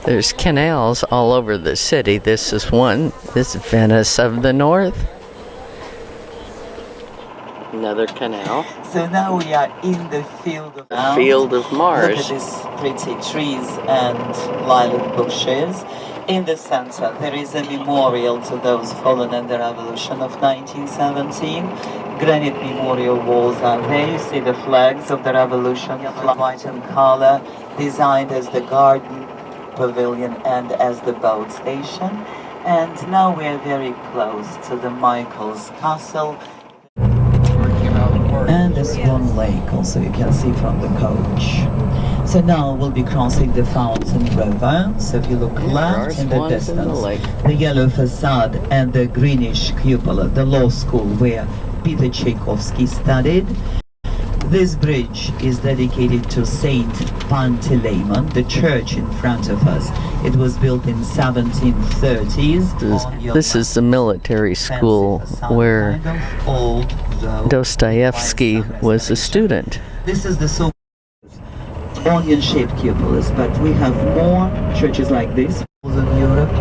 There's canals all over the city. This is one. This is Venice of the North. Another canal. So now we are in the field of The field of Mars. Look at these pretty trees and lilac bushes. In the center, there is a memorial to those fallen in the revolution of 1917. Granite memorial walls are there. You see the flags of the revolution, white in color, designed as the garden pavilion and as the boat station. And now we are very close to the Michael's Castle. And the Swan Lake also you can see from the coach. So now we'll be crossing the Fountain River. So if you look left in the distance, the yellow facade and the greenish cupola, the law school where Peter Tchaikovsky studied. This bridge is dedicated to Saint Panteleimon, the church in front of us. It was built in 1730s. This is the military school where Dostoevsky was a student. This is the so-called onion-shaped cupolas, but we have more churches like this in Europe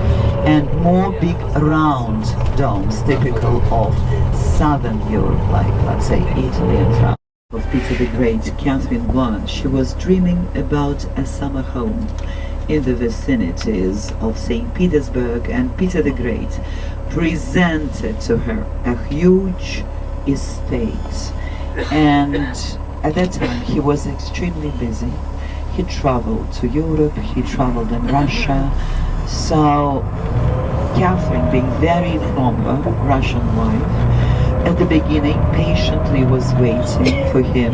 and more big round domes typical of Southern Europe, like let's say Italy and France. Of Peter the Great, Catherine I, she was dreaming about a summer home in the vicinities of St. Petersburg, and Peter the Great presented to her a huge estate. And at that time he was extremely busy. He traveled to Europe, he traveled in Russia. So Catherine, being very proper Russian wife, at the beginning patiently was waiting for him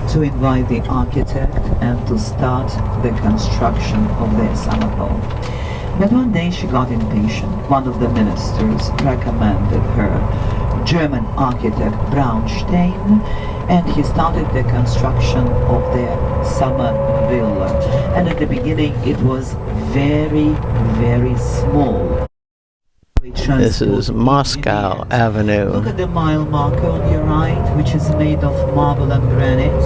to invite the architect and to start the construction of their summer home. But one day she got impatient. One of the ministers recommended her German architect Braunstein, and he started the construction of their summer villa. And at the beginning it was very, very small. This is Moscow Avenue. Look at the mile marker on your right, which is made of marble and granite.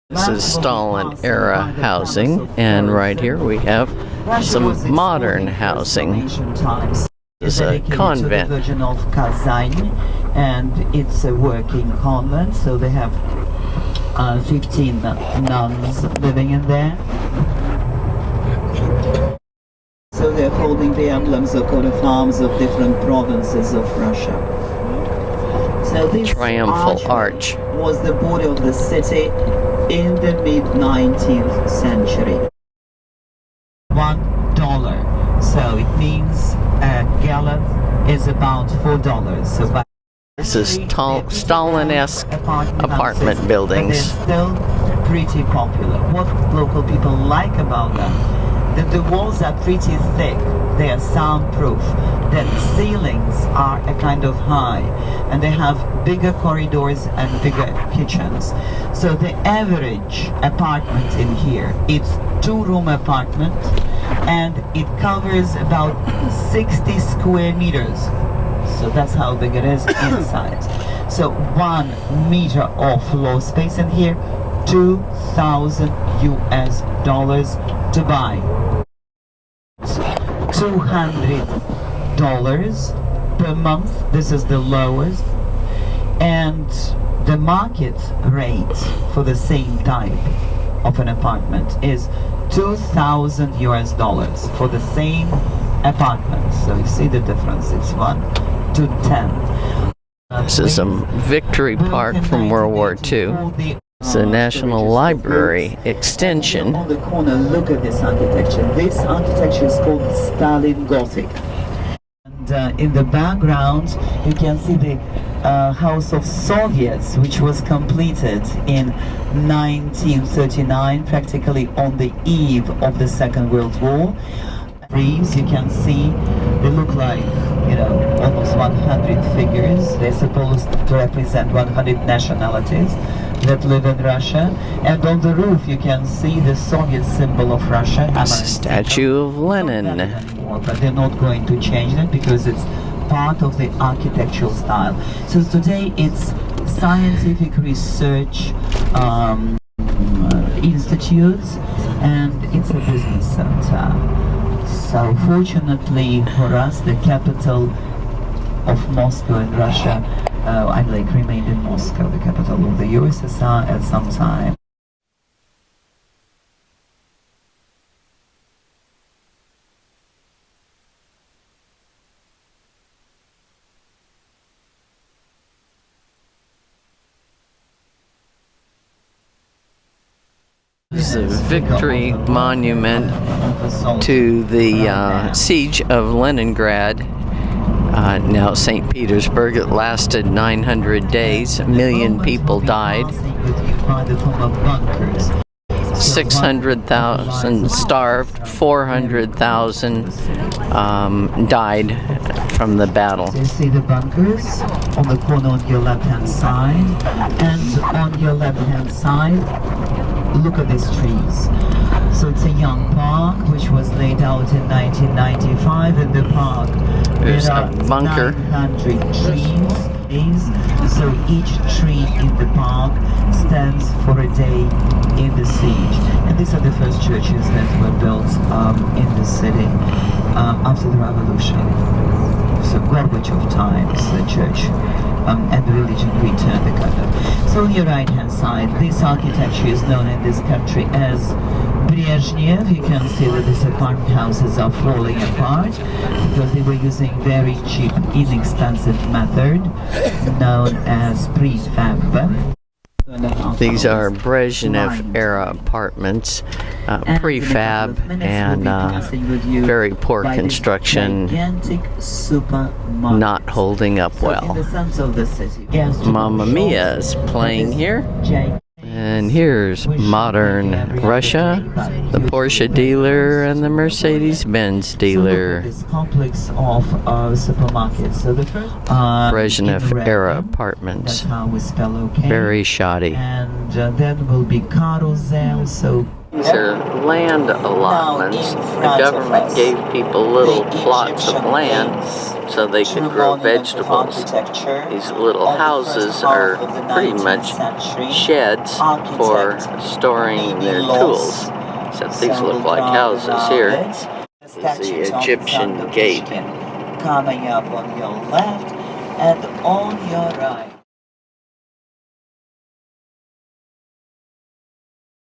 This is Stalin era housing, and right here we have some modern housing. This is a convent. The Virgin of Kazan, and it's a working convent, so they have 15 nuns living in there. So they're holding the emblems of coat of arms of different provinces of Russia. So this triumphal arch was the border of the city in the mid-19th century. $1. So it means a gallon is about $4. So by this is Stalin-esque apartment buildings. They're still pretty popular. What local people like about them? That the walls are pretty thick, they are soundproof, that ceilings are a kind of high, and they have bigger corridors and bigger kitchens. So the average apartment in here, it's 2-room apartment, and it covers about 60 square meters. So that's how big it is inside. So 1 meter of floor space in here, $2,000 to buy. $200 per month, this is the lowest, and the market rate for the same type of an apartment is $2,000 for the same apartment. So you see the difference, it's 1 to 10. This is a Victory Park from World War II. It's a National Library extension. On the corner, look at this architecture. This architecture is called Stalin Gothic. And in the background, you can see the House of Soviets, which was completed in 1939, practically on the eve of the Second World War. Trees, you can see, they look like, you know, almost 100 figures. They're supposed to represent 100 nationalities that live in Russia, and on the roof you can see the Soviet symbol of Russia. A statue of Lenin. But they're not going to change that because it's part of the architectural style. So today it's scientific research institutes, and it's a business center. So fortunately for us, the capital of Moscow in Russia, remained in Moscow, the capital of the USSR at some time. This is a victory monument to the siege of Leningrad. Now St. Petersburg. It lasted 900 days. A million people died. 600,000 starved. 400,000 died from the battle. You see the bunkers on the corner on your left-hand side, and on your left-hand side, look at these trees. So it's a young park which was laid out in 1995. In the park There's there a are bunker. 900 trees. So each tree in the park stands for a day in the siege. And these are the first churches that were built in the city after the revolution. So Gorbachev times, the church and religion returned the color. So on your right hand side, this architecture is known in this country as Brezhnev. You can see that these apartment houses are falling apart because they were using very cheap, inexpensive method known as prefab. These are Brezhnev era apartments, prefab and very poor construction, not holding up well. Mamma Mia is playing here. And here's modern Russia, the Porsche dealer and the Mercedes-Benz dealer. Brezhnev era apartments. Very shoddy. And then will be carousel, so these are land allotments. The government gave people little plots of land so they could grow vegetables. These little houses are pretty much sheds for storing their tools. Except these look like houses here. This is the Egyptian gate. Coming up on your left and on your right.